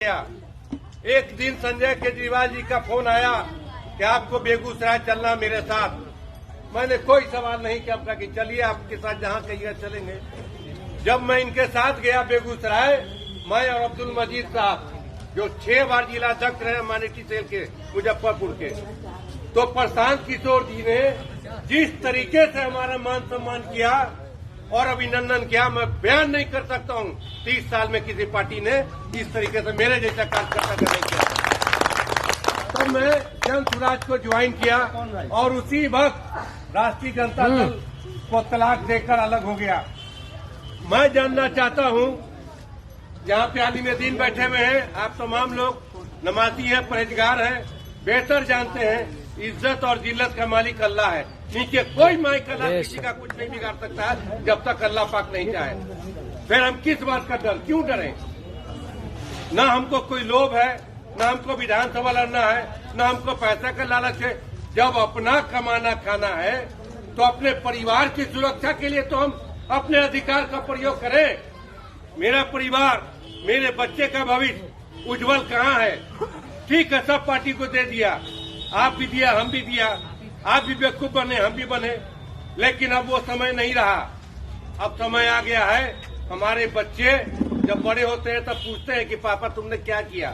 एक दिन संजय केजरीवाल जी का फोन आया कि आपको बेगूसराय चलना मेरे साथ। मैंने कोई सवाल नहीं किया, आपका कि चलिए आपके साथ जहां कहिए चलेंगे। जब मैं इनके साथ गया बेगूसराय, मैं और अब्दुल मजीद साहब जो 6 बार जिला अध्यक्ष रहे माइनॉरिटी सेल के मुजफ्फरपुर के, तो प्रशांत किशोर जी ने जिस तरीके से हमारा मान सम्मान किया और अभिनंदन किया, मैं बयान नहीं कर सकता हूं। 30 साल में किसी पार्टी ने इस तरीके से मेरे जैसा कार्यकर्ता का नहीं किया। तो मैं जन स्वराज को ज्वाइन किया और उसी वक्त राष्ट्रीय जनता दल को तलाक देकर अलग हो गया। मैं जानना चाहता हूं, यहाँ पे आलिम दीन बैठे हुए हैं, आप तमाम लोग नमाजी हैं, परहेजगार हैं, बेहतर जानते हैं इज्जत और जिल्लत का मालिक अल्लाह है। नीचे कोई मालिक अल्लाह किसी का कुछ नहीं बिगाड़ सकता है जब तक अल्लाह पाक नहीं चाहे। फिर हम किस बात का डर, क्यों डरें? ना हमको कोई लोभ है, ना हमको विधानसभा लड़ना है, ना हमको पैसा का लालच है। जब अपना कमाना खाना है तो अपने परिवार की सुरक्षा के लिए तो हम अपने अधिकार का प्रयोग करें। मेरा परिवार, मेरे बच्चे का भविष्य उज्जवल कहाँ है? ठीक है, सब पार्टी को दे दिया, आप भी दिया, हम भी दिया, आप भी बेवकूफ बने, हम भी बने, लेकिन अब वो समय नहीं रहा। अब समय आ गया है, हमारे बच्चे जब बड़े होते हैं तब पूछते हैं कि पापा तुमने क्या किया,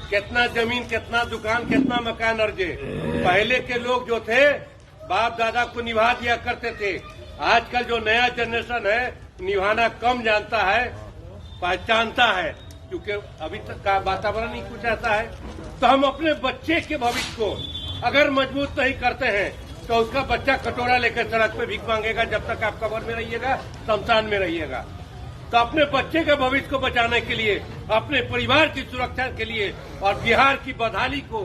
कितना जमीन, कितना दुकान, कितना मकान अर्जे। पहले के लोग जो थे बाप दादा को निभा दिया करते थे। आजकल जो नया जनरेशन है निभाना कम जानता है, पहचानता है, क्योंकि अभी तक का वातावरण ही कुछ ऐसा है। तो हम अपने बच्चे के भविष्य को अगर मजबूत नहीं करते हैं तो उसका बच्चा कटोरा लेकर सड़क पे भीख मांगेगा जब तक आप कब्र में रहिएगा, शमशान में रहिएगा। तो अपने बच्चे के भविष्य को बचाने के लिए, अपने परिवार की सुरक्षा के लिए और बिहार की बदहाली को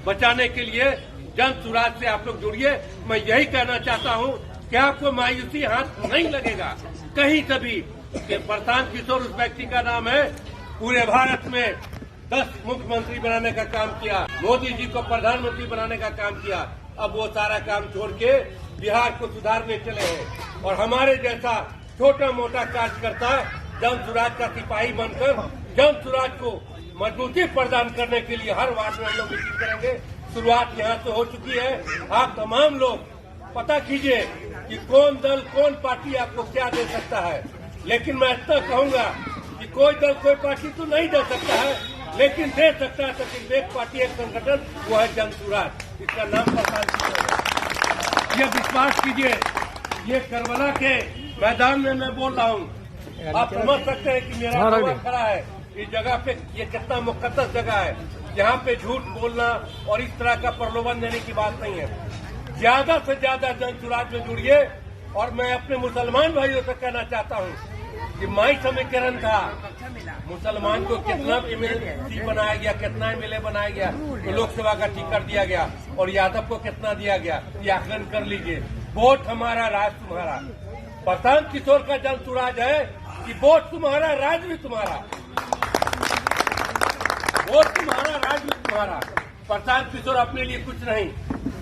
बचाने के लिए जन स्वराज से आप लोग जुड़िए। मैं यही कहना चाहता हूं कि आपको मायूसी हाथ नहीं लगेगा कहीं से भी। प्रशांत किशोर उस व्यक्ति का नाम है, पूरे भारत में 10 मुख्यमंत्री बनाने का काम किया, मोदी जी को प्रधानमंत्री बनाने का काम किया। अब वो सारा काम छोड़ के बिहार को सुधारने चले हैं और हमारे जैसा छोटा मोटा कार्यकर्ता जन स्वराज का सिपाही बनकर जन स्वराज को मजबूती प्रदान करने के लिए हर वार्ड में हम लोग मीटिंग करेंगे। शुरुआत यहाँ से हो चुकी है। आप तमाम लोग पता कीजिए कि कौन दल, कौन पार्टी आपको क्या दे सकता है। लेकिन मैं इतना कहूंगा कि कोई दल, कोई पार्टी तो नहीं दे सकता है, लेकिन दे सकता है सिर्फ एक पार्टी, एक संगठन, वो है जन स्वराज। इसका नाम प्रशांत किशोर है। ये विश्वास कीजिए, ये करबला के मैदान में मैं बोल रहा हूँ। आप समझ सकते हैं कि मेरा हुआ खड़ा है इस जगह पे, ये कितना मुकद्दस जगह है। यहाँ पे झूठ बोलना और इस तरह का प्रलोभन देने की बात नहीं है। ज्यादा से ज्यादा जन स्वराज में जुड़िए। और मैं अपने मुसलमान भाइयों से कहना चाहता हूँ कि माई समीकरण था, मुसलमान को कितना एमएलसी बनाया गया, कितना एमएलए बनाया गया, तो लोकसभा का टिकट दिया गया, और यादव को कितना दिया गया, ये आकलन कर लीजिए। वोट हमारा, राज तुम्हारा। प्रशांत किशोर का जन स्वराज है कि वोट तुम्हारा, राज भी तुम्हारा। वोट तुम्हारा, राज भी तुम्हारा। प्रशांत किशोर अपने लिए कुछ नहीं,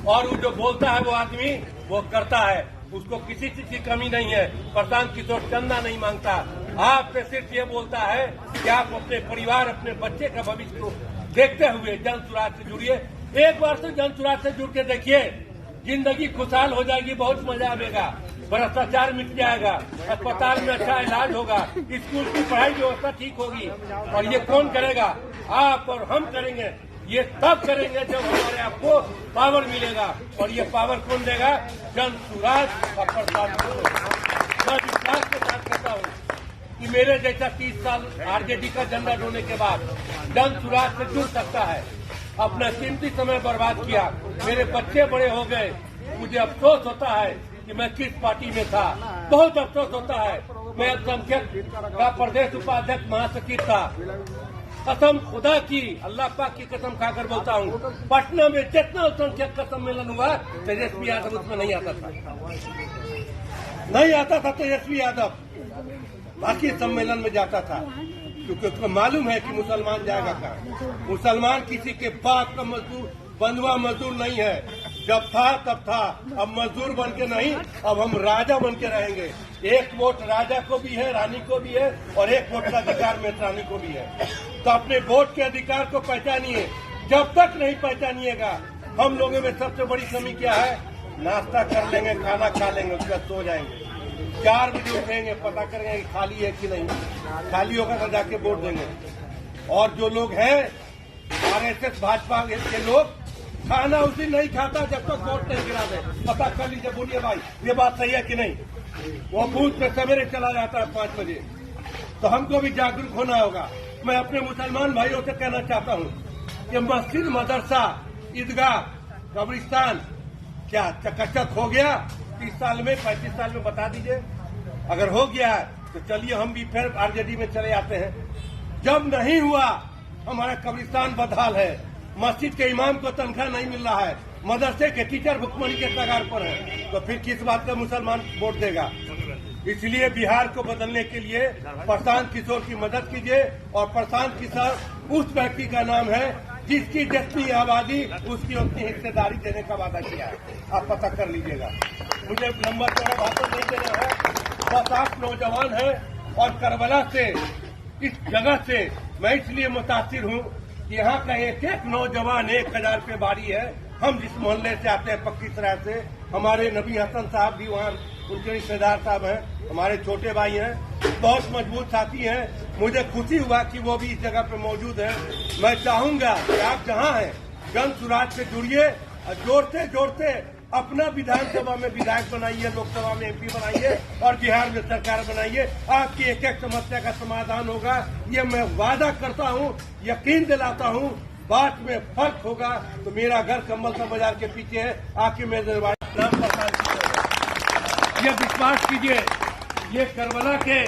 और वो जो बोलता है वो आदमी वो करता है, उसको किसी चीज की कमी नहीं है। प्रशांत किशोर चंदा नहीं मांगता, आपसे सिर्फ ये बोलता है कि आप अपने परिवार, अपने बच्चे का भविष्य को देखते हुए जन स्वराज से जुड़िए। एक बार तो जन स्वराज से जुड़ के देखिए, जिंदगी खुशहाल हो जाएगी, बहुत मजा आएगा, भ्रष्टाचार मिट जाएगा, अस्पताल में अच्छा इलाज होगा, स्कूल की पढ़ाई व्यवस्था ठीक होगी। और ये कौन करेगा? आप और हम करेंगे। ये तब करेंगे जब हमारे आपको पावर मिलेगा, और ये पावर कौन देगा? जन स्वराज और प्रशांत किशोर। मैं विश्वास के साथ कहता हूँ कि मेरे जैसा 30 साल आरजेडी का झंडा ढोने के बाद जन स्वराज से जुड़ सकता है। अपना कीमती समय बर्बाद किया, मेरे बच्चे बड़े हो गए, मुझे अफसोस होता है कि मैं किस पार्टी में था, बहुत अफसोस होता है। मैं अल्पसंख्यक का प्रदेश उपाध्यक्ष महासचिव था। कसम खुदा की, अल्लाह पाक की कसम खाकर बोलता हूँ, पटना में जितना अल्पसंख्यक का सम्मेलन हुआ, तेजस्वी यादव उसमें नहीं आता था, नहीं आता था तेजस्वी यादव, बाकी सम्मेलन में जाता था, क्योंकि उसको मालूम है कि मुसलमान जाएगा कहाँ। मुसलमान किसी के बाप का मजदूर, बंधुआ मजदूर नहीं है। जब था तब था, अब मजदूर बन के नहीं, अब हम राजा बन के रहेंगे। एक वोट राजा को भी है, रानी को भी है, और एक वोट का अधिकार मेट रानी को भी है। तो अपने वोट के अधिकार को पहचानिए। जब तक नहीं पहचानिएगा, हम लोगों में सबसे बड़ी कमी क्या है, नाश्ता कर लेंगे, खाना खा लेंगे, उसके बाद सो जाएंगे, 4 बजे उठेंगे, पता करेंगे कि खाली है कि नहीं, खाली होगा तो जाके वोट देंगे। और जो लोग हैं आरएसएस भाजपा के लोग, खाना उस दिन नहीं खाता जब तक वोट नहीं गिरा दे। पता कर लीजिए, बोलिए भाई ये बात सही है कि नहीं। वो बूथ पे सवेरे चला जाता है 5 बजे। तो हमको भी जागरूक होना होगा। मैं अपने मुसलमान भाइयों से कहना चाहता हूँ कि मस्जिद, मदरसा, ईदगाह, कब्रिस्तान क्या चकाचक हो गया 30 साल में, 35 साल में? बता दीजिए। अगर हो गया है तो चलिए हम भी फिर आरजेडी में चले आते हैं। जब नहीं हुआ, हमारा कब्रिस्तान बदहाल है, मस्जिद के इमाम को तनख्वाह नहीं मिल रहा है, मदरसे के टीचर भुखमरी के कगार पर हैं, तो फिर किस बात का मुसलमान वोट देगा? इसलिए बिहार को बदलने के लिए प्रशांत किशोर की मदद कीजिए। और प्रशांत किशोर उस व्यक्ति का नाम है जिसकी जितनी आबादी उसकी उतनी हिस्सेदारी देने का वादा किया है। आप पता कर लीजिएगा। मुझे लंबा चौड़ा भाषण नहीं देना है। बस आप नौजवान हैं और करबला से, इस जगह से मैं इसलिए मुतासिर हूँ कि यहाँ का एक एक नौजवान 1000 रुपये बारी है। हम जिस मोहल्ले से आते हैं, पक्की सराय से, हमारे नबी हसन साहब भी वहाँ, उनके रिश्तेदार साहब हैं, हमारे छोटे भाई हैं, बहुत मजबूत साथी हैं। मुझे खुशी हुआ कि वो भी इस जगह पे मौजूद हैं। मैं चाहूंगा कि आप जहाँ हैं जन सुराज से जुड़िए और जोड़ते जोड़ते अपना विधानसभा में विधायक बनाइए, लोकसभा में एमपी बनाइए और बिहार में सरकार बनाइए। आपकी एक एक समस्या का समाधान होगा, ये मैं वादा करता हूँ, यकीन दिलाता हूँ। बात में फर्क होगा तो मेरा घर कम्बल का बाजार के पीछे है, आके मेरे नाम प्रसाद ये विश्वास कीजिए। ये करबला के